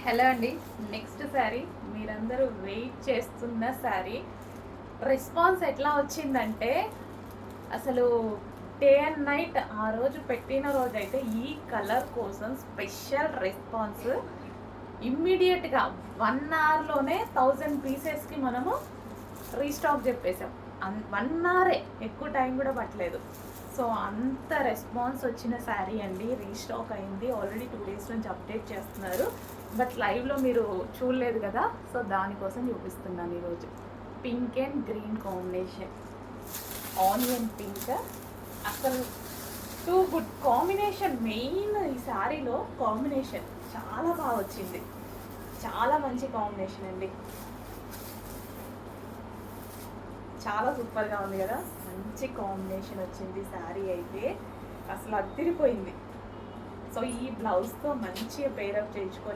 Hello అండి. Next sari మీరందరూ wait చేస్తున్న శారీ రెస్పాన్స్ ఎట్లా వచ్చిందంటే అసలు డే అండ్ నైట్ ఆ రోజు పెట్టిన రోజైతే ఈ కలర్ కోసం స్పెషల్ రెస్పాన్స్ ఇమ్మీడియట్గా 1 అవర్లోనే 1000 పీసెస్కి మనము రీస్టాక్ చెప్పేసాం. 1 అవరే, ఎక్కువ టైం కూడా పట్టలేదు. సో అంత రెస్పాన్స్ వచ్చిన శారీ అండి. రీస్టాక్ అయింది, ఆల్రెడీ 2 డేస్ నుంచి అప్డేట్ చేస్తున్నారు. బట్ లైవ్లో మీరు చూడలేదు కదా, సో దానికోసం చూపిస్తున్నాను ఈరోజు. Pink and green combination, onion pink, అసలు టూ గుడ్ కాంబినేషన్. మెయిన్ ఈ శారీలో కాంబినేషన్ చాలా బాగా వచ్చింది, చాలా మంచి కాంబినేషన్ అండి. చాలా సూపర్గా ఉంది కదా, మంచి కాంబినేషన్ వచ్చింది. శారీ అయితే అసలు అదిరిపోయింది. సో ఈ బ్లౌజ్తో మంచిగా పేరప్ చేయించుకొని